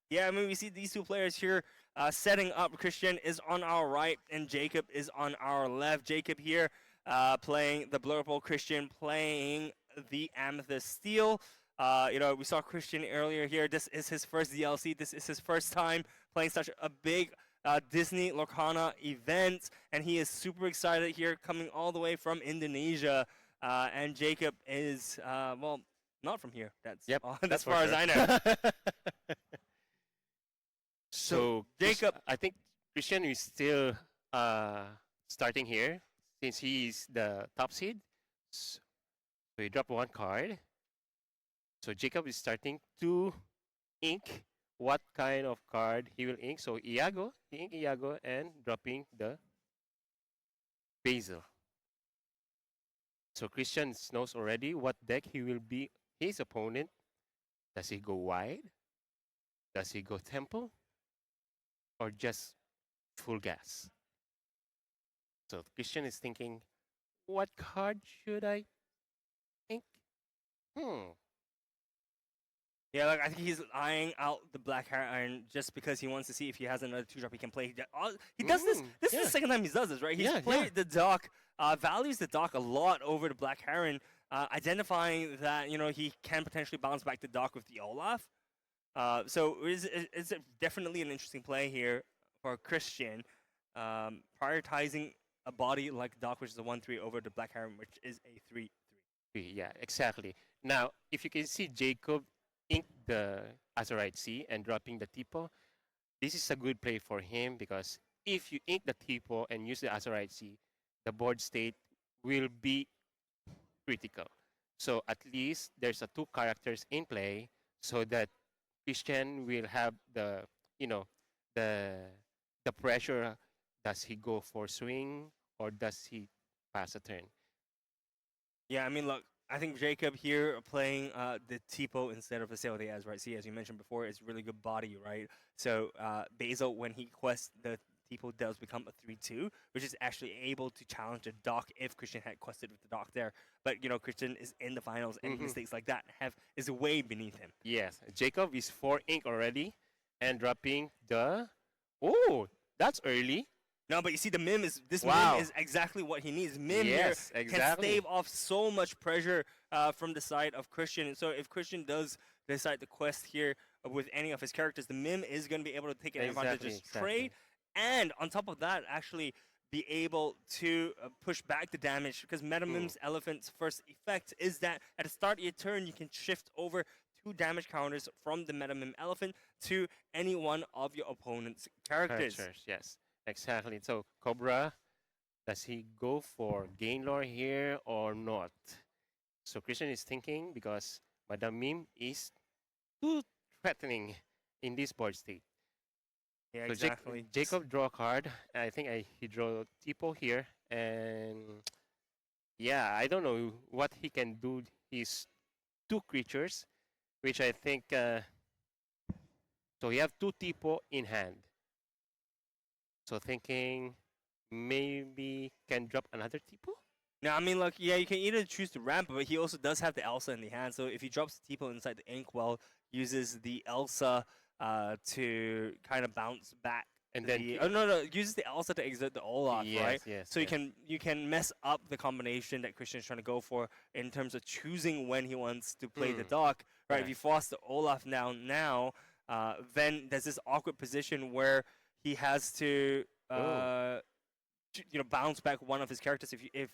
Yeah, I mean, we see these two players here setting up. Christian is on our right, and Jacob is on our left. Jacob here playing the Blurple, Christian playing the Amethyst Steel. We saw Christian earlier here. This is his first DLC. This is his first time playing such a big Disney Lorcana event, and he is super excited here, coming all the way from Indonesia. And Jacob is, well, not from here. That's Yep, as that's for far as sure. I know. So So Jacob, I think Christian is still starting here since he's the top seed. So he dropped one card. So Jacob is starting to ink what kind of card he will ink. So Iago, he ink Iago and dropping the Basil. So Christian knows already what deck he will be his opponent. Does he go wide? Does he go temple? Or just full gas? So Christian is thinking, what card should I ink? Hmm. yeah, like I think he's eyeing out the Black Iron just because he wants to see if he has another two drop he can play. He does this. This is Yeah. the second time he does this, right? He's Yeah, played yeah. the dock, values the dock a lot over the Black Heron, identifying that he can potentially bounce back the dock with the Olaf. So it's definitely an interesting play here for Christian, prioritizing a body like Doc, which is a 1/3, over the Black Heron, which is a 3/3. Yeah, exactly. Now, if you can see Jacob ink the Azurite Sea and dropping the Tipo, this is a good play for him because if you ink the Tipo and use the Azurite Sea, the board state will be critical. So at least there's a two characters in play so that Christian will have you know, the the pressure. Does he go for swing or does he pass a turn? Yeah, I mean, look, I think Jacob here playing the Tipo instead of Assail the right? See, as you mentioned before, it's really good body, right? So Basil, when he quests the Tipo, does become a 3/2, which is actually able to challenge the Doc if Christian had quested with the Doc there. But Christian is in the finals, and Hmm. mistakes like that is way beneath him. Yes, Jacob is 4 ink already and dropping the. Oh, that's early. No, but you see, this Mim Wow. is exactly what he needs. Mim here Yes, can exactly. stave off so much pressure from the side of Christian. So if Christian does decide to quest here with any of his characters, the Mim is going to be able to take an Exactly, advantageous trade, exactly. and on top of that, actually be able to push back the damage because Meta Hmm. Mim's Elephant's first effect is that at the start of your turn, you can shift over two damage counters from the Meta Mim Elephant to any one of your opponent's characters. Characters, yes, exactly. So Cobra, does he go for gain lore here or not? So Christian is thinking because Madame Mim is too threatening in this board state. Yeah, So exactly. Jacob draw a card. I think he draw Tipo here, and yeah, I don't know what he can do. He's two creatures, which I think. So he have two Tipo in hand. So thinking maybe can drop another Tipo. Now, I mean, like, yeah, you can either choose to ramp, but he also does have the Elsa in the hand. So if he drops the Tipo inside the Inkwell, uses the Elsa to kind of bounce back And then the. Oh no, uses the Elsa to exert the Olaf, right? yes, yes, So yes. you can mess up the combination that Christian's trying to go for in terms of choosing when he wants to play the Hmm. Doc, right? If Right. you force the Olaf now, then there's this awkward position where he has to. Oh. Bounce back one of his characters if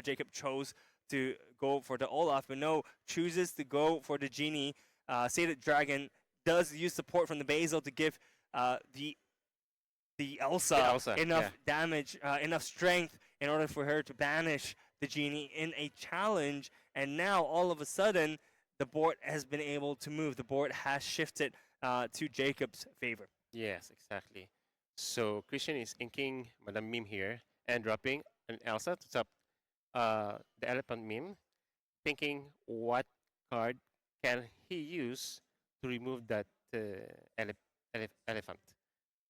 Jacob chose to go for the Olaf, but no, chooses to go for the Genie. Sated Dragon does use support from the Basil to give the The Elsa Elsa. enough Yeah. damage, enough strength in order for her to banish the Genie in a challenge. And now all of a sudden, the board has been able to move. The board has shifted to Jacob's favor. Yes, exactly. So Christian is inking Madame Mim here and dropping an Elsa to top the elephant meme, thinking what card can he use to remove that elephant.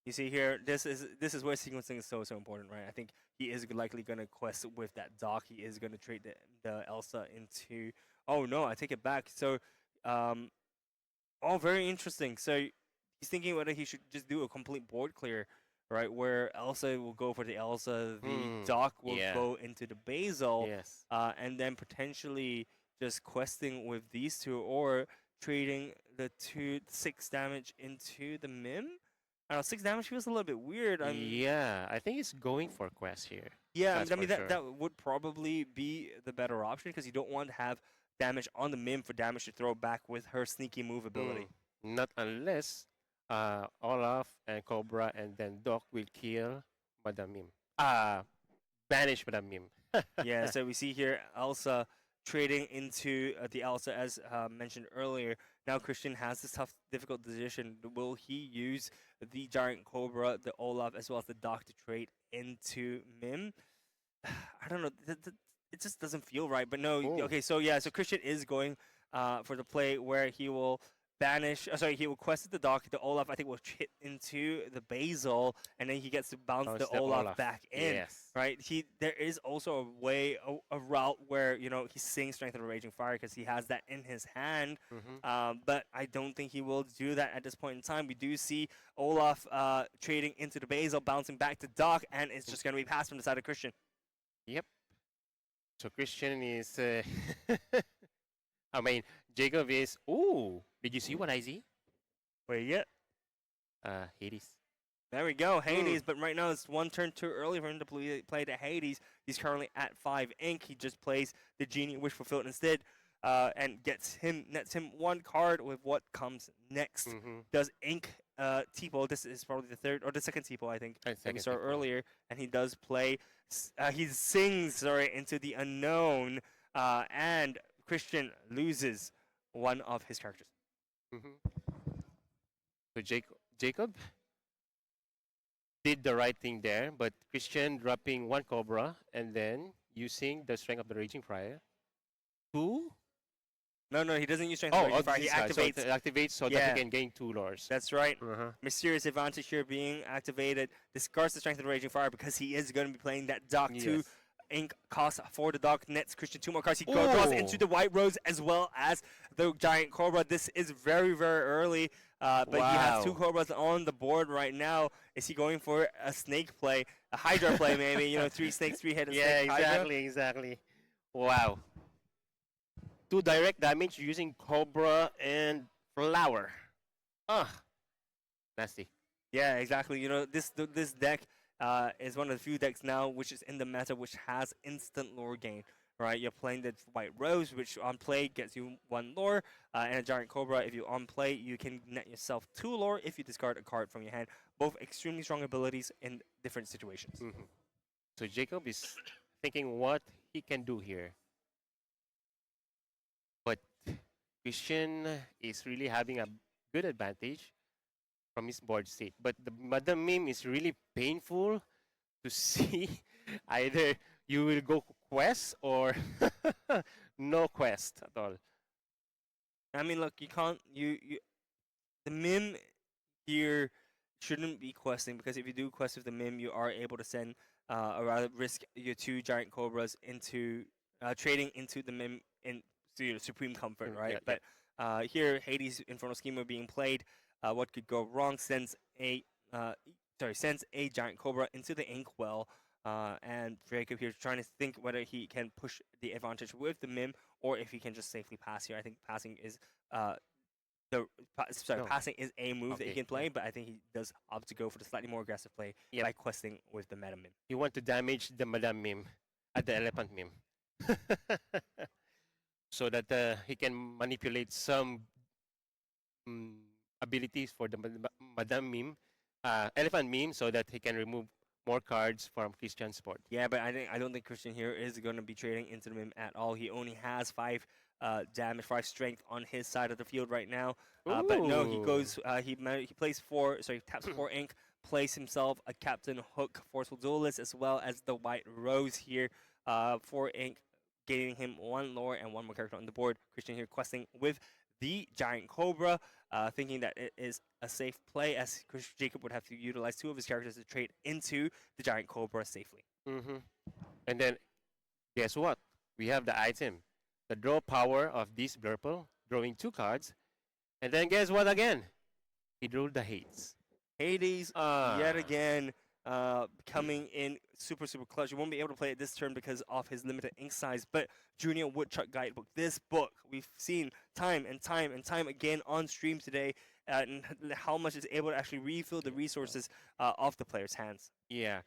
You see here, this is where sequencing is so important, right? I think he is likely going to quest with that dock. He is going to trade the Elsa into. Oh no, I take it back. So, very interesting. So he's thinking whether he should just do a complete board clear, right? Where Elsa will go for the Elsa, the Doc will Yeah. go into the Basil, Yes. and then potentially just questing with these two or trading the 6 damage into the Mim. I don't know, 6 damage feels a little bit weird. Yeah, I think it's going for quest here. Yeah, That's I for mean that sure. that would probably be the better option because you don't want to have damage on the Mim for damage to throw back with her sneaky move Hmm. ability. Not unless Olaf and Cobra and then Doc will kill Madame Mim. Banish Madame Mim. Yeah, so we see here Elsa trading into the Elsa as mentioned earlier. Now Christian has this tough, difficult decision. Will he use the Giant Cobra, the Olaf, as well as the Doc to trade into Mim? I don't know. It just doesn't feel right. But no, Oh. okay. So yeah, so Christian is going for the play where he will banish. Sorry, he will quest the Doc. The Olaf, I think, will hit into the Basil, and then he gets to bounce Oh, the it's the Olaf Olaf. back in. Yes. Right. There is also a way, a route where he sings Strength of the Raging Fire because he has that in his hand. Mm-hmm. But I don't think he will do that at this point in time. We do see Olaf trading into the Basil, bouncing back to Doc, and it's just going to be passed from the side of Christian. Yep. So Christian is. I mean, Jacob is. Ooh, did you see what I see? Wait, yeah. Hades. There we go, Hades. But right now it's one turn too early for him to play the Hades. He's currently at 5 ink. He just plays the Genie Wish Fulfilled instead, and nets him 1 card with what comes next. Mm-hmm. Does ink Tipo? This is probably the third or the second Tipo, I think. That we saw earlier, and he does play. He sings into the unknown, and Christian loses one of his characters. Mm-hmm. So Jacob did the right thing there, but Christian dropping 1 Cobra and then using the Strength of the Raging Fire. Who? No, he doesn't use Strength of the Raging Fire. He activates. So it activates so that he can gain 2 lures. That's right. Uh-huh. Mysterious advantage here being activated. Discards the Strength of the Raging Fire because he is going to be playing that Doc 2 ink cost for the Doc. Nets Christian 2 more cards. He draws into the White Rose as well as the Giant Cobra. This is very, very early. But he has 2 Cobras on the board right now. Is he going for a snake play? A Hydra play, maybe? 3 snakes, 3-headed snake. Yeah, exactly. Wow. 2 direct damage using Cobra and Flower. Nasty. Yeah, exactly. This deck is one of the few decks now which is in the meta which has instant lore gain. Right, you're playing the White Rose, which on play gets you 1 lore, and a Giant Cobra. If you on play, you can net yourself 2 lore if you discard a card from your hand. Both extremely strong abilities in different situations. Mm-hmm. So Jacob is thinking what he can do here. But Christian is really having a good advantage from his board state. But the Madame Mim is really painful to see. Either you will go quest or no quest at all. I mean, look, you can't. The Mim here shouldn't be questing because if you do quest with the Mim, you are able to send or rather risk your 2 Giant Cobras into trading into the Mim into your Supreme Comfort, right? Yeah, but here, Hades Infernal Schema being played. What could go wrong? Sends a Giant Cobra into the Inkwell. And Jacob here is trying to think whether he can push the advantage with the Mim or if he can just safely pass here. I think passing is passing is a move that he can play, but I think he does opt to go for the slightly more aggressive play by questing with the Meta Mim. You want to damage the Madame Mim at the Elephant Mim. So that he can manipulate some abilities for the Madame Mim, Elephant Mim, so that he can remove more cards from Christian's board. Yeah, but I don't think Christian here is going to be trading into the Mim at all. He only has 5 damage, 5 strength on his side of the field right now. But no, he goes. He plays 4. Sorry, taps 4 ink. Plays himself a Captain Hook, Forceful Duelist, as well as the White Rose here. 4 ink, gaining him 1 lore and 1 more character on the board. Christian here questing with the Giant Cobra, thinking that it is a safe play, as Jacob would have to utilize 2 of his characters to trade into the Giant Cobra safely. Mm-hmm. And then, guess what? We have the item, the draw power of this Blurple, drawing 2 cards. And then guess what again? He drew the hates. Hades, yet Ah, again, coming in super, super clutch. You won't be able to play it this turn because of his limited ink size, but Junior Woodchuck Guidebook, this book we've seen time and time and time again on stream today, and how much it's able to actually refill the resources of the player's hands. yeah.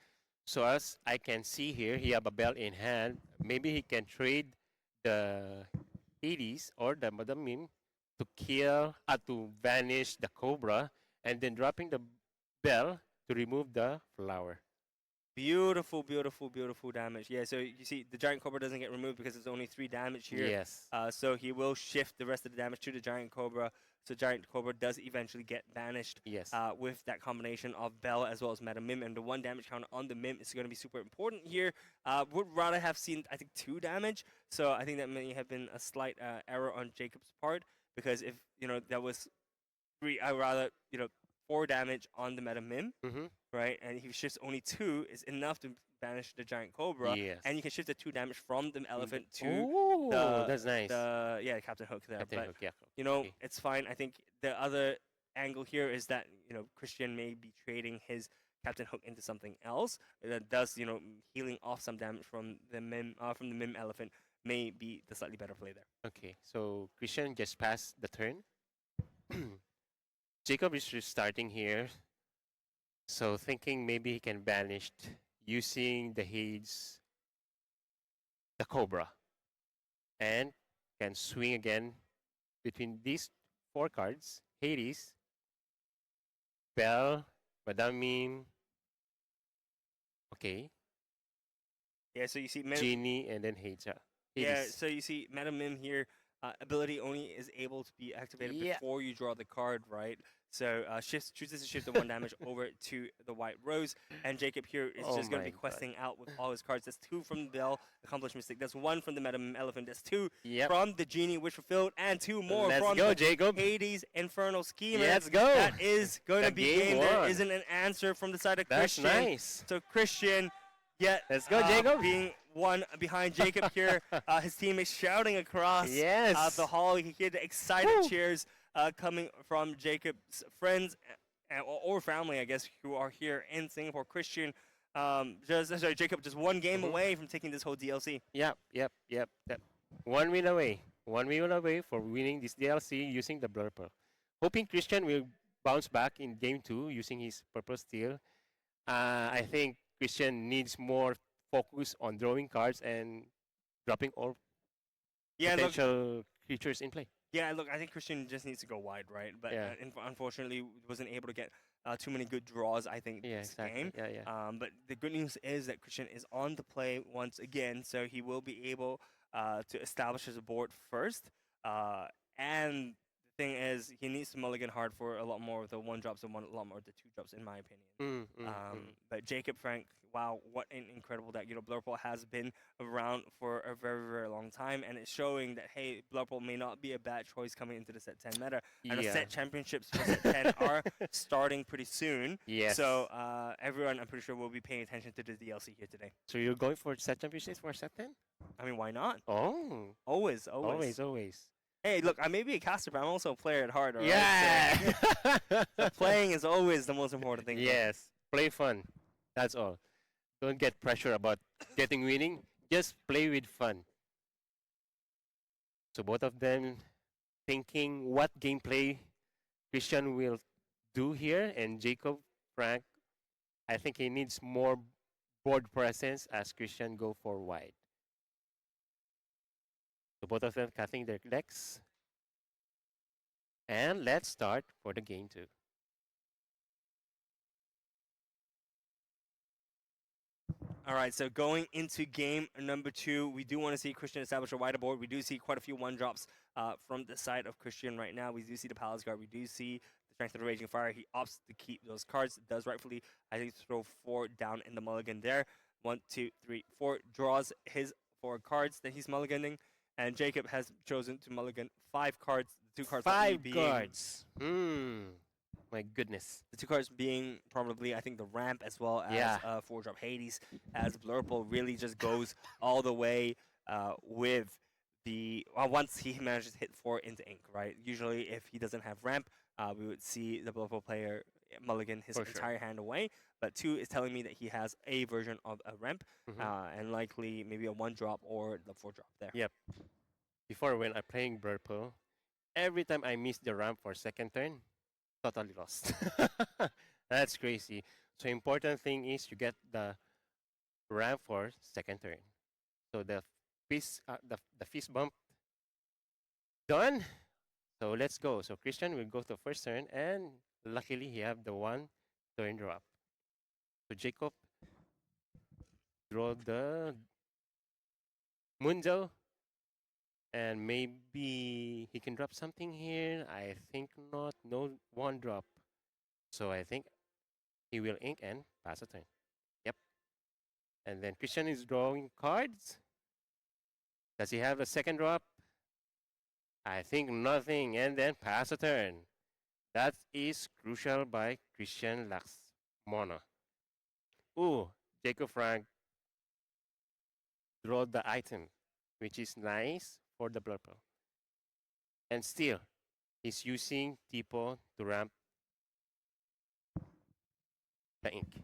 So as I can see here, he have a bell in hand. Maybe he can trade the Hades or the Madam Mim to kill, to vanish the Cobra, and then dropping the bell to remove the flower. Beautiful, beautiful, beautiful damage. Yeah, so you see the Giant Cobra doesn't get removed because there's only 3 damage here. Yes. So he will shift the rest of the damage to the Giant Cobra. So Giant Cobra does eventually get banished Yes. with that combination of Bell as well as Meta Mim. And the 1 damage counter on the Mim is going to be super important here. Would rather have seen, I think, 2 damage. So I think that may have been a slight error on Jacob's part. Because if, that was 3, I would rather, 4 damage on the Meta Mim. Mm-hmm. Right, and if he shifts only 2, is enough to banish the Giant Cobra. Yes. And you can shift the 2 damage from the elephant to Oh, that's nice. Captain Hook there. Captain But Hook, yeah. Okay. it's fine. I think the other angle here is that Christian may be trading his Captain Hook into something else that does healing off some damage from the Mim elephant may be the slightly better play there. Okay, so Christian just passed the turn. Jacob is restarting here. So thinking maybe he can banish using the Hades, the Cobra, and can swing again between these 4 cards: Hades, Bell, Madame Mim, okay, Yeah, so you see Genie, and then Hades. Yeah, so you see Madam Mim here, ability only is able to be activated Yeah. before you draw the card, right? So chooses to shift the 1 damage over to the White Rose, and Jacob here is Oh just going to my be questing out with all his cards. That's 2 from the Bell, Accomplished Mystic. That's 1 from the Madam Mim Elephant. That's 2 Yep. from the Genie Wish Fulfilled, and 2 more Let's from go, the Jacob. Hades Infernal Schemer. Let's go. That is going to The be game There won. isn't an answer from the side of That's Christian. nice. So Christian, yet Let's go, Jacob. being one behind Jacob here, his teammates shouting across Yes. the hall. You can hear the excited Woo. cheers coming from Jacob's friends or family, I guess, who are here in Singapore. Christian, Jacob, just 1 game away from taking this whole DLC. Yep. That 1 win away. 1 win away for winning this DLC using the Blur Pearl. Hoping Christian will bounce back in game 2 using his Purple Steel. I think Christian needs more focus on drawing cards and dropping all Yeah, look, potential creatures in play. look, I think Christian just needs to go wide, right? But Yeah. Unfortunately, wasn't able to get too many good draws, I think, Yeah, this exactly. game. Yeah. But the good news is that Christian is on the play once again, so he will be able to establish his board first. And the thing is, he needs to mulligan hard for a lot more of the 1 drops and a lot more of the 2 drops, in my opinion. But Jacob Frank, wow, what an incredible deck. Blurple has been around for a very, very long time, and it's showing that, hey, Blurple may not be a bad choice coming into the set 10 meta. And the Yeah. set championships for set 10 are starting pretty soon. Yes. So everyone, I'm pretty sure, will be paying attention to the DLC here today. So you're going for set championships for set 10? I mean, why not? Oh. Always. Always. Hey, look, I may be a caster, but I'm also a player at heart, all right? Yeah. So playing is always the most important thing. Yes. Play fun. That's all. Don't get pressure about getting winning. Just play with fun. So both of them thinking what gameplay Christian will do here, and Jacob Frank, I think he needs more board presence as Christian go for wide. So both of them cutting their decks. And let's start for the game 2. All right, so going into game number 2, we do want to see Christian establish a wider board. We do see quite a few 1 drops from the side of Christian right now. We do see the Palace Guard. We do see the Strength of the Raging Fire. He opts to keep those cards. Does rightfully, I think, throw 4 down in the mulligan there. 1, 2, 3, 4. Draws his 4 cards that he's mulliganing. And Jacob has chosen to mulligan 5 cards. The 2 cards Five being, cards. My goodness. The 2 cards being probably, I think, the ramp as well as Yeah. 4-drop Hades, as Blurple really just goes all the way with the once he manages to hit 4 into ink, right? Usually, if he doesn't have ramp, we would see the purple player mulligan his For sure. entire hand away. But 2 is telling me that he has a version of a ramp, Hmm. and likely maybe a 1 drop or the 4 drop there. Yep. Before when I'm playing purple, every time I miss the ramp for second turn, totally lost. That's crazy. So important thing is you get the ramp for second turn. So the fist bump done. So let's go. So Christian will go to first turn, and luckily he have the one turn drop. So Jacob draw the Mundo, and maybe he can drop something here. I think not. No one drop. So I think he will ink and pass a turn. Yep. And then Christian is drawing cards. Does he have a second drop? I think nothing. And then pass a turn. That is crucial by Christian Laxmona. Ooh, Jacob Frank draw the item, which is nice for the purple. And still, he's using Tipo to ramp the ink.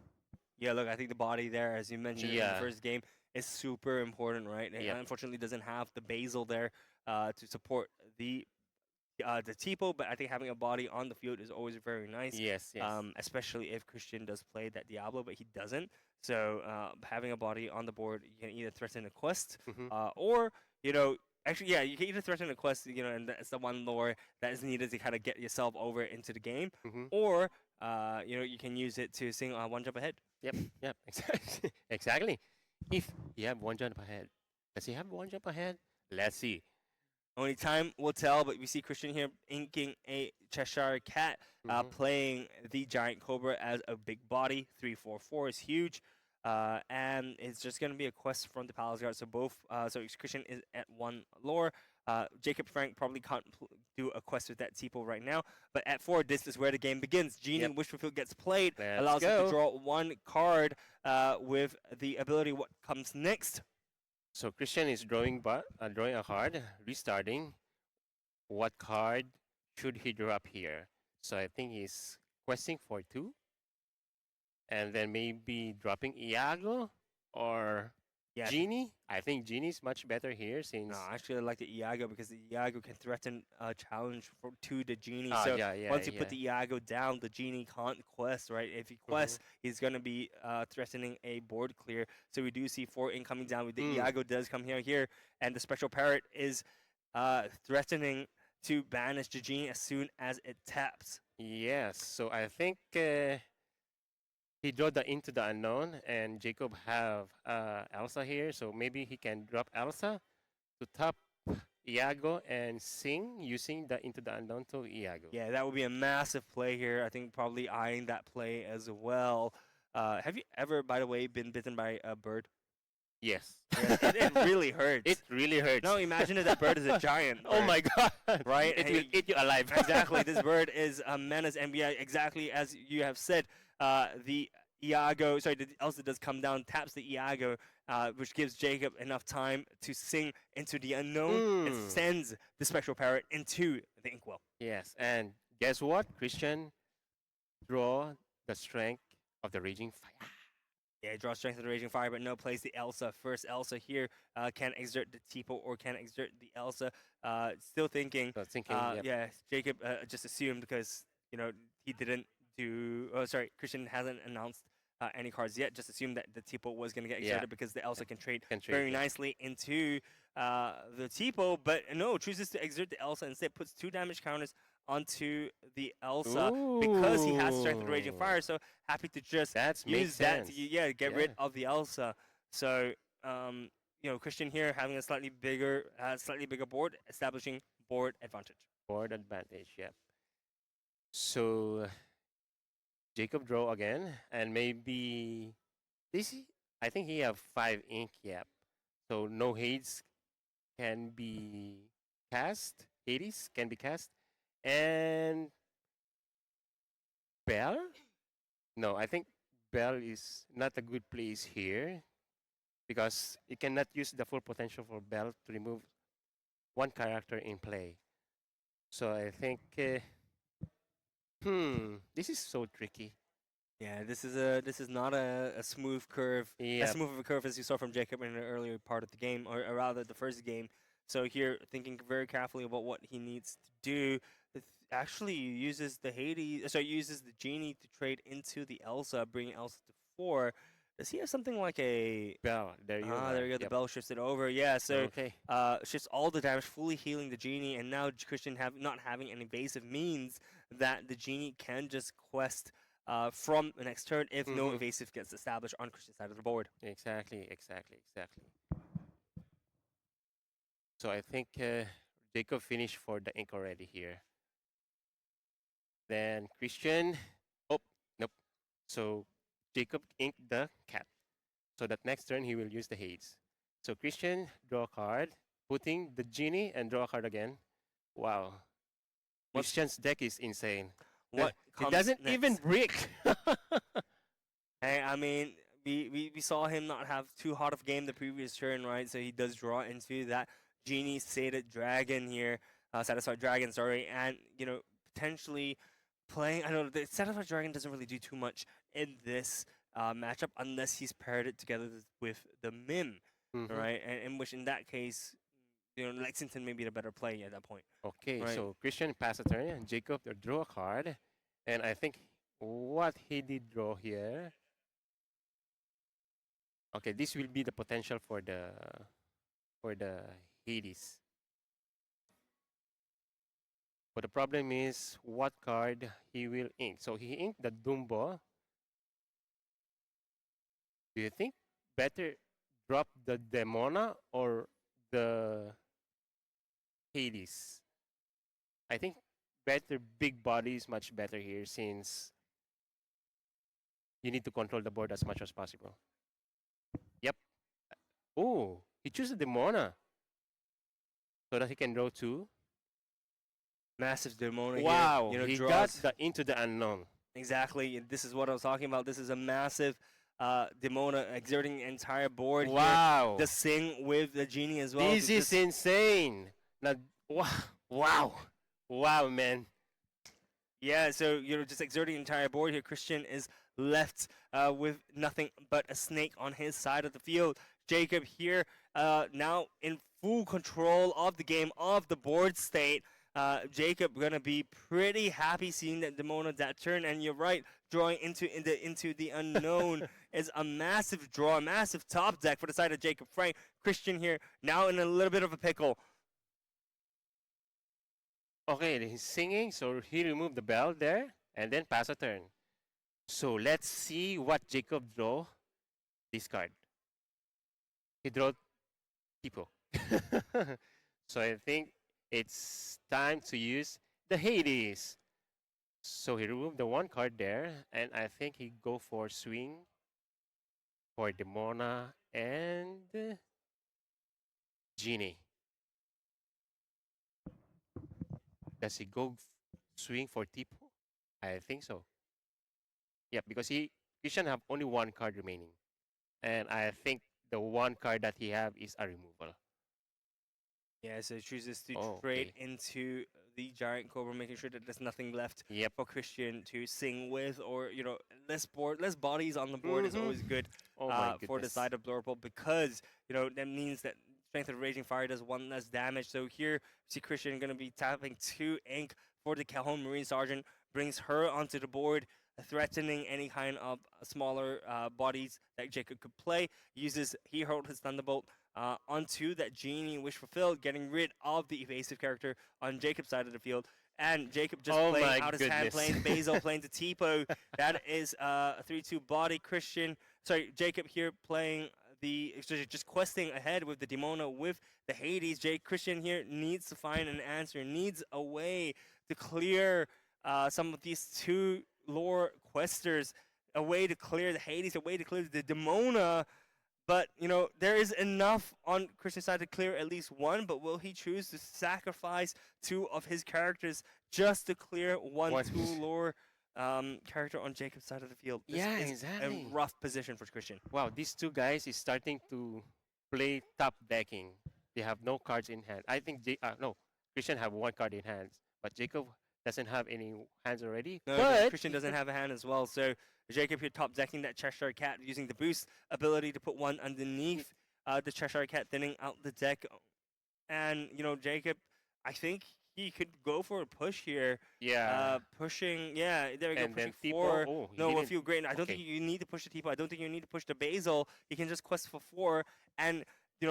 Yeah, look, I think the body there, as you mentioned in the Yeah, first game, is super important, right? It yep. unfortunately doesn't have the basil there to support the Tipo, but I think having a body on the field is always very nice, Yes, yes. especially if Christian does play that Diablo, but he doesn't. So having a body on the board, you can either threaten a quest, Mm-hmm. or you know, actually, yeah, you can either threaten a quest, and that's the one lore that is needed to kind of get yourself over into the game, Mm-hmm. or you can use it to sing one jump ahead. Yep, yep, exactly. Exactly. If you have one jump ahead, does he have one jump ahead? Let's see. Only time will tell, but we see Christian here inking a Cheshire Cat, Mm-hmm. playing the Giant Cobra as a big body. 3/4/4 is huge. And it's just going to be a quest from the Palace Guard. So so Christian is at 1 lore. Jacob Frank probably can't do a quest with that Tipo right now. But at 4, this is where the game begins. Genie Yep. Wish Fulfilled gets played, Let's allows him to go. draw 1 card with the ability what comes next. So Christian is drawing a card, restarting. What card should he drop here? So I think he's questing for 2, and then maybe dropping Iago or Yeah, Genie. I think Genie is much better here no, since. I actually like the Iago because the Iago can threaten a challenge to the Genie. So Yeah, yeah, once you put yeah. the Iago down, the Genie can't quest, right? If he Mm-hmm. quests, he's going to be threatening a board clear. So we do see 4 incoming down with the Mm. Iago does come here, and the Special Parrot is threatening to banish the Genie as soon as it taps. Yes. So I think he draw the Into the Unknown, and Jacob have Elsa here. So maybe he can drop Elsa to top Iago and sing using the Into the Unknown to Iago. Yeah, that would be a massive play here. I think probably eyeing that play as well. Have you ever, by the way, been bitten by a bird? Yes. Yeah, it really It hurts. really hurts. No, imagine if that bird is a giant Oh bird, my god. right? It will eat you alive. Exactly. This bird is a menace, and yeah, exactly as you have said, the the Elsa does come down, taps the Iago, which gives Jacob enough time to sing into the unknown and Mm. sends the Spectral Parrot into the Inkwell. Yes, and guess what? Christian draw the strength of the raging fire. Yeah, draw strength of the Raging Fire, but no plays the Elsa. First Elsa here can exert the Tipo or can exert the Elsa. Still thinking, So thinking, yep. yeah, Jacob just assumed because, he didn't do, oh, sorry, Christian hasn't announced any cards yet. Just assumed that the Tipo was going to get Yeah. exerted because the Elsa can trade Can trade, very yeah. nicely into the Tipo, but no, chooses to exert the Elsa instead, puts 2 damage counters onto the Elsa because he has strength of the Raging Ooh. Fire. So happy to just That's makes use that sense. to get Yeah. rid of the Elsa. So Christian here having a slightly bigger board, establishing board advantage. Board advantage, yep. So Jacob draw again, and maybe this. I think he have 5 ink, yep. So no Hades can be cast. Hades can be cast, and Bell. No, I think Bell is not a good place here because you cannot use the full potential for Bell to remove one character in play. So I think This is so tricky. Yeah, this is not a smooth curve, as Yep. smooth of a curve as you saw from Jacob in the earlier part of the game, or rather the first game. So here, thinking very carefully about what he needs to do, actually uses the Hades, sorry, uses the genie to trade into the Elsa, bringing Elsa to 4. Does he have something like a Bell. There you there are. you go. The Yep. bell shifts it over. Yeah, so Okay. shifts all the damage, fully healing the genie, and now Christian have not having an evasive means that the genie can just quest from the next turn if no Mm-hmm. evasive gets established on Christian's side of the board. Exactly. Exactly. Exactly. So I think Jacob finished for the ink already here. Then Christian. Oh, nope. So Jacob inked the cat. So that next turn he will use the haze. So Christian, draw a card, putting the genie and draw a card again. Wow. What's Christian's deck is insane. what He comes doesn't even next? brick. Hey, I mean, we saw him not have too hot of a game the previous turn, right? So he does draw into that genie sated dragon here, satisfied dragon, sorry, and potentially playing. I know the satisfied dragon doesn't really do too much in this matchup unless he's paired it together with the Mim, hmm right? And in which in that case, Lexington may be the better play at that point, Okay, right? so Christian pass a turn and Jacob draw a card. And I think what he did draw here. Okay, this will be the potential for the Hades. But the problem is what card he will ink. So he inked the Dumbo. Do you think better drop the Demona or the Hades? I think better big body is much better here since you need to control the board as much as possible. Yep. Oh, he chose the Demona so that he can draw two. Massive Demona here, Wow, he got draws. the into the unknown. Exactly. This is what I was talking about. This is a massive Demona exerting the entire board here. The Wow, Sing with the Genie as well. this is insane. Now, wow, wow, wow, man. Yeah, so just exerting the entire board here. Christian is left with nothing but a snake on his side of the field. Jacob here now in full control of the game, of the board state. Jacob gonna be pretty happy seeing that Demona that turn, and you're right, drawing into the unknown is a massive draw, a massive top deck for the side of Jacob Frank. Christian here now in a little bit of a pickle. Okay, he's singing, so he removed the bell there and then pass a turn. So let's see what Jacob draw this card. He drew people. So I think it's time to use the Hades. So he removed the one card there, and I think he go for swing for Demona and Genie. Does he go swing for Tipo? I think so. Yeah, because he should have only one card remaining, and I think the one card that he have is a removal. Yeah, so it chooses to Oh, trade okay. into the Giant Cobra, making sure that there's nothing left Yep. for Christian to sing with, or less bodies on the board is Mm-hmm. always good Oh my for the goodness. side of Blurple, because that means that Strength of Raging Fire does one less damage. So here, see Christian going to be tapping 2 ink for the Calhoun Marine Sergeant, brings her onto the board, threatening any kind of smaller bodies that Jacob could play. He hurled his Thunderbolt onto that Genie Wish Fulfilled, getting rid of the evasive character on Jacob's side of the field. And Jacob just Oh playing my out his hand, goodness. playing Basil, playing to Tipo. That is a 3-2 body. Jacob here playing just questing ahead with the Demona with the Hades. Christian here needs to find an answer, needs a way to clear some of these two lore questers, a way to clear the Hades, a way to clear the Demona. But there is enough on Christian's side to clear at least one. But will he choose to sacrifice two of his characters just to clear one One. two lore character on Jacob's side of the field? This Yeah, is a exactly. rough position for Christian. Wow, these two guys is starting to play top decking. They have no cards in hand. I think no, Christian have one card in hand, but Jacob doesn't have any hands already. No, But Christian doesn't have a hand as well. So Jacob here top decking that Cheshire Cat using the boost ability to put one underneath the Cheshire Cat, thinning out the deck. And, Jacob, I think he could go for a push here. yeah, Pushing, yeah, there we go, and then pushing Tipo. 4. Oh, he No, will didn't. feel great. I don't think Okay. you need to push the Tipo. I don't think you need to push the Basil. He can just quest for 4. And,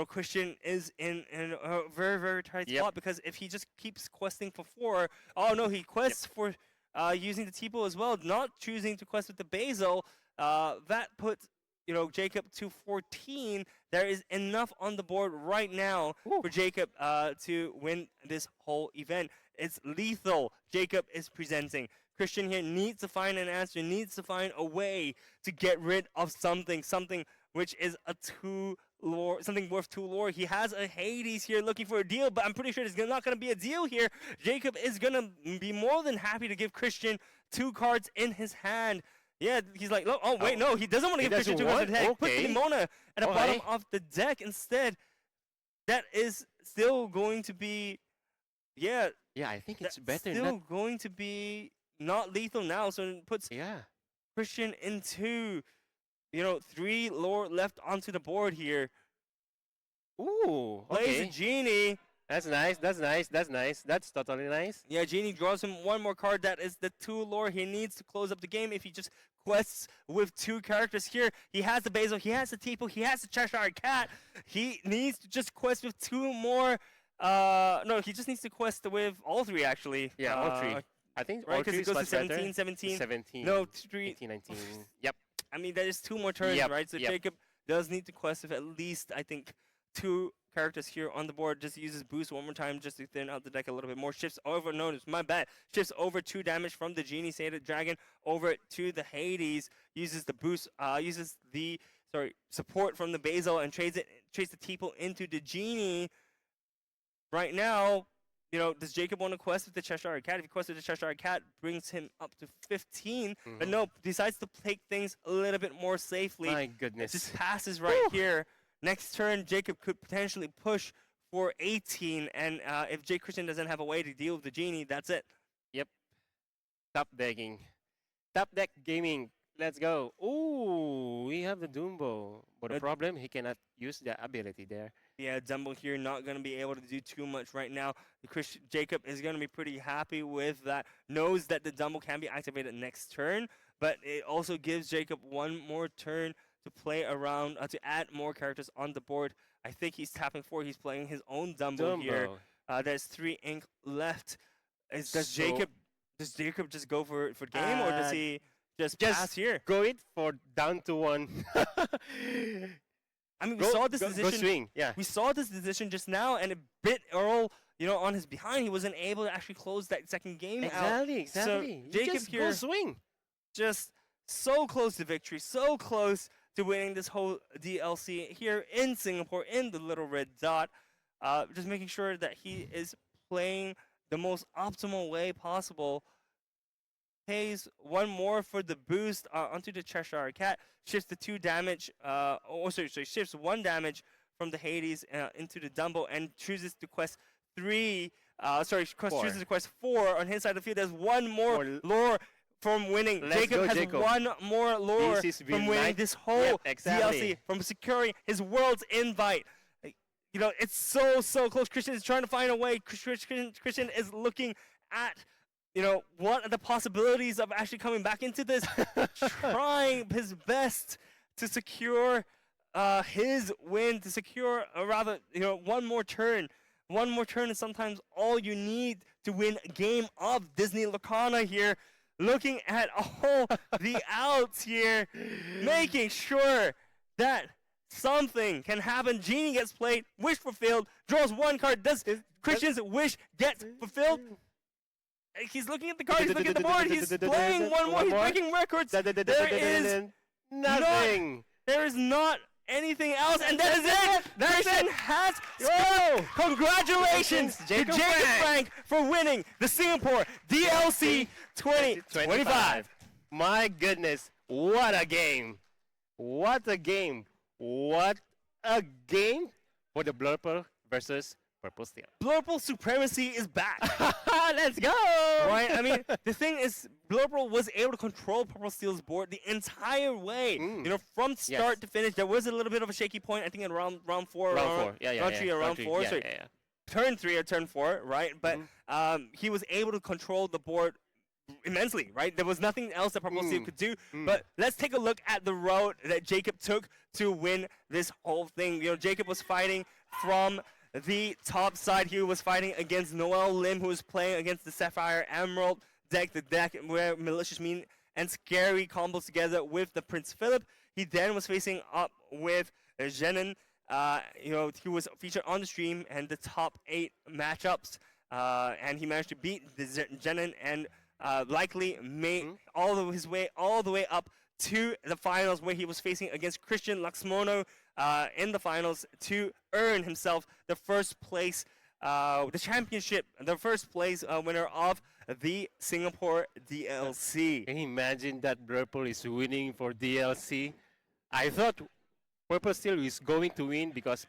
Christian is in a very, very tight Yep. spot because if he just keeps questing for 4, oh no, he quests for using the Tipo as well, not choosing to quest with the Basil. That puts, Jacob to 14. There is enough on the board right now Woo. for Jacob to win this whole event. It's lethal. Jacob is presenting. Christian here needs to find an answer, needs to find a way to get rid of something which is a 2 lore, something worth 2 lore. He has a Hades here looking for a deal, but I'm pretty sure there's not going to be a deal here. Jacob is going to be more than happy to give Christian 2 cards in his hand. Yeah, he's like, oh wait, no, he doesn't want to He give Christian 2 doesn't cards in his hand. want? Put the Okay. Mona at the bottom Okay. of the deck instead. That is still going to be, yeah, Yeah, I think it's that's better still not. going to be not lethal now. So it puts Yeah. Christian into, 3 lore left onto the board here. Ooh. Plays a Okay. Genie. That's nice. That's nice. That's nice. That's totally nice. Yeah, Genie draws him one more card. That is the 2 lore he needs to close up the game. If he just quests with 2 characters here, he has the Basil, he has the Tipo, he has the Cheshire Cat. He needs to just quest with 2 more. No, he just needs to quest with all 3 actually. Yeah, all 3. I think Right, all because 3 it is goes to much better. 17, 17. 17. No, 3. 18, 19. Yep. I mean, that is 2 more turns, Yep, right? So yep. Jacob does need to quest with at least, I think, 2 characters here on the board. Just uses boost one more time just to thin out the deck a little bit more. Shifts over, notice, my bad. Shifts over 2 damage from the Genie Sated Dragon over to the Hades. Uses the boost, uses the, support from the Basil and trades the Tipo into the Genie. Right now, does Jacob want to quest with the Cheshire Cat? If he quests with the Cheshire Cat, brings him up to 15. But no, decides to take things a little bit more safely. My goodness. Just passes right here. Next turn, Jacob could potentially push for 18. And if Jake Christian doesn't have a way to deal with the Genie, that's it. Yep. Top decking. Top deck gaming. Let's go. Ooh, we have the Dumbo. But the problem, he cannot use the ability there. Yeah, Dumbo here not going to be able to do too much right now. Jacob is going to be pretty happy with that. Knows that the Dumbo can be activated next turn, but it also gives Jacob one more turn to play around, to add more characters on the board. I think he's tapping 4. He's playing his own Dumbo here. There's 3 ink left. Does Jacob just go for game, or does he just pass here? Go it for down to 1. I mean, we saw this Go decision. swing. Yeah. We saw this decision just now, and it bit Earl, on his behind. He wasn't able to actually close that second game out. Exactly. So Jacob just here go swing. just so close to victory, so close to winning this whole DLC here in Singapore in the Little Red Dot. Just making sure that he is playing the most optimal way possible. Pays 1 more for the boost onto the Cheshire Cat. Shifts the 2 damage. Shifts 1 damage from the Hades into the Dumbo and chooses to quest 3. Chooses to quest 4 on his side of the field. There's 1 more lore from winning. Let's go, has Jacob. 1 more lore This is from winning midnight. this whole Yep, exactly. DLC, from securing his world's invite. It's so close. Christian is trying to find a way. Christian is looking at, what are the possibilities of actually coming back into this, trying his best to secure his win, to secure, rather, 1 more turn. 1 more turn is sometimes all you need to win a game of Disney Lorcana here. Looking at all the outs here, making sure that something can happen. Genie gets played, wish fulfilled, draws 1 card. Does Christian's wish get fulfilled? He's looking at the card, he's looking at the board, he's playing 1 more, he's breaking records. There is nothing. There is not anything else, and that is it! Christian has Whoa! Congratulations to Jacob Jacob Frank. Frank for winning the Singapore DLC 2025. My goodness, what a game! What a game! What a game for the Blurper versus Purple Steel. Blurple supremacy is back. Let's go! Right? I mean, the thing is, Blurple was able to control Purple Steel's board the entire way. Mm. You know, from start to finish. There was a little bit of a shaky point, I think, in round four. Round 4. Yeah, round 3 or round 4. Yeah, So yeah. turn 3 or turn 4, right? But he was able to control the board immensely, right? There was nothing else that Purple Steel could do. But let's take a look at the road that Jacob took to win this whole thing. You know, Jacob was fighting from the top side. He was fighting against Noel Lim, who was playing against the Sapphire Emerald deck, the deck where Malicious Mean and Scary combos together with the Prince Philip. He then was facing up with Zenon. You know, he was featured on the stream and the top 8 matchups, and he managed to beat the Zenon and likely made his way all the way up to the finals, where he was facing against Christian Laxmono in the finals to earn himself the first place, the championship, the first place winner of the Singapore DLC. Can you imagine that Purple is winning for DLC? I thought Purple Steel is going to win because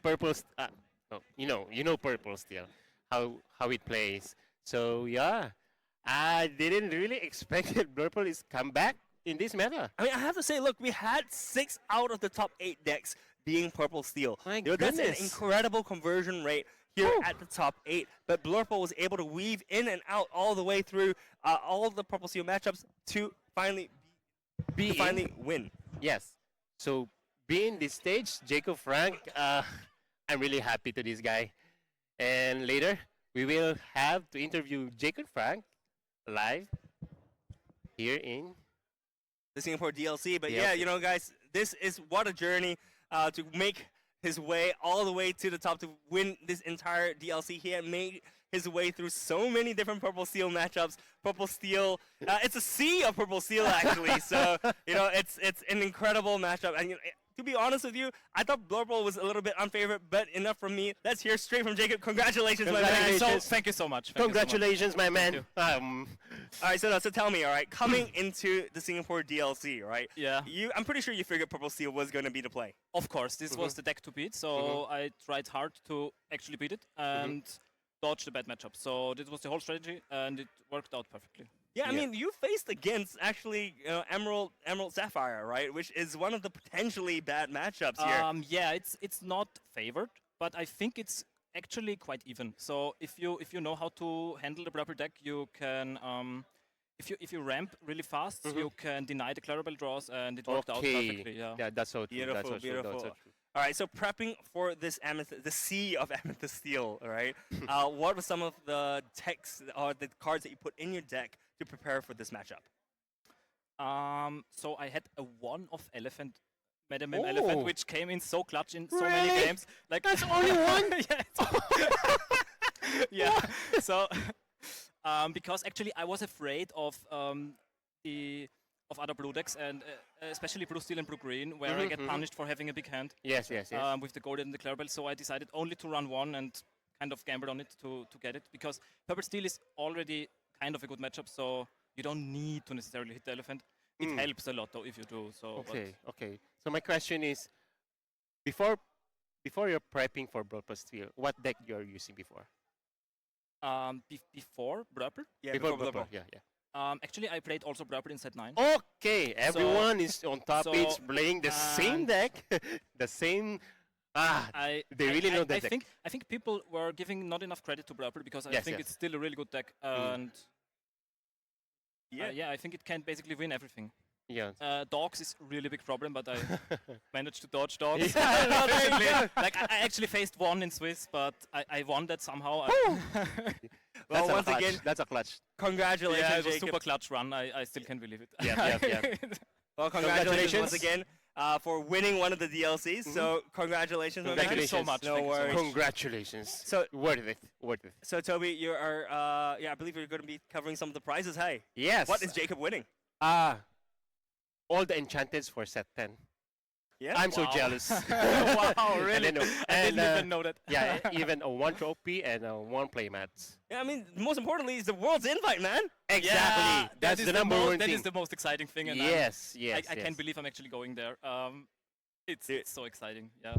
you know Purple Steel, how it plays. So yeah, I didn't really expect that Purple is come back in this meta. I mean, I have to say, look, we had 6 out of the top 8 decks being Purple Steel. My You know, that's an goodness. incredible conversion rate here Whew. at the top 8. But Blurple was able to weave in and out all the way through all the Purple Steel matchups to finally win. Yes. So being this stage, Jacob Frank, I'm really happy to this guy. And later we will have to interview Jacob Frank live here in The Singapore DLC. But DLC. yeah, you know, guys, this is what a journey to make his way all the way to the top to win this entire DLC. He had made his way through so many different Purple Steel matchups. Purple Steel, it's a sea of Purple Steel actually. So you know, it's an incredible matchup. And you know, to be honest with you, I thought Blurple was a little bit unfavorite, but enough from me. Let's hear straight from Jacob. Congratulations, my man. Congratulations. Thank you so much. Thank you so much. Congratulations, my man. you. All right, so tell me, all right, coming into the Singapore DLC, right? Yeah. I'm pretty sure you figured Purple Steel was going to be the play. Of course, this was the deck to beat, so I tried hard to actually beat it and dodge the bad matchup. So this was the whole strategy, and it worked out perfectly. Yeah, I Yeah. mean, you faced against actually Emerald Sapphire, right? Which is one of the potentially bad matchups here. Yeah, it's not favored, but I think it's actually quite even. So if you know how to handle the proper deck, you can if you ramp really fast, you can deny the Clarabelle draws, and it worked out perfectly. Yeah. Yeah, that's so true. Beautiful, That's so true. beautiful. That's so true. All right, so prepping for this the sea of Amethyst Steel, all right? What were some of the decks or the cards that you put in your deck to prepare for this matchup? So I had a 1 of Elephant, Madam Oh. Elephant, which came in so clutch in so Really? many games. Like That's only one? yeah. So because actually I was afraid of other blue decks, and especially blue steel and blue green, where I get punished for having a big hand Yes, yes, yes. with the golden and the Clarabelle. So I decided only to run 1 and kind of gamble on it to get it, because purple steel is already kind of a good matchup, so you don't need to necessarily hit the elephant. It helps a lot though if you do. So but Okay, okay. So my question is, before you're prepping for Purple Steel, what deck you're using before? before Brapper, Yeah, Before before Purple, yeah, yeah. actually I played also Brapper in set 9. Okay, everyone is on top. It's playing the same and- deck, the same. They really know that I deck. I think people were giving not enough credit to Brapper, because I Yes, think yes. it's still a really good deck, and Yeah. yeah, I think it can basically win everything. Yeah. Dogs is really big problem, but I managed to dodge dogs. Yeah, no, there you Recently. go. Like I actually faced 1 in Swiss, but I won that somehow. Well, That's a once clutch. again, That's a clutch. congratulations, Yeah, it was Jacob. super clutch run. I still can't believe it. Yeah, yeah, yeah. Well, congratulations once Congratulations. again for winning one of the DLCs. So congratulations, my man. Thank you so much. No Thank you so worries. much. Congratulations. So, Worth it. Worth it. so Toby, you are, I believe you're going to be covering some of the prizes. Hey, Yes. what is Jacob winning? All the enchantments for set 10. Yeah, I'm so Wow. jealous. Wow, really? And then, I didn't even know that. yeah, even a 1 trophy and a 1 playmats. Yeah, I mean, most importantly is the world's invite, man. Exactly. Yeah, That's is the number one That thing. is the most exciting thing. And Yes, yes, I yes. can't believe I'm actually going there. It's so exciting. Yeah.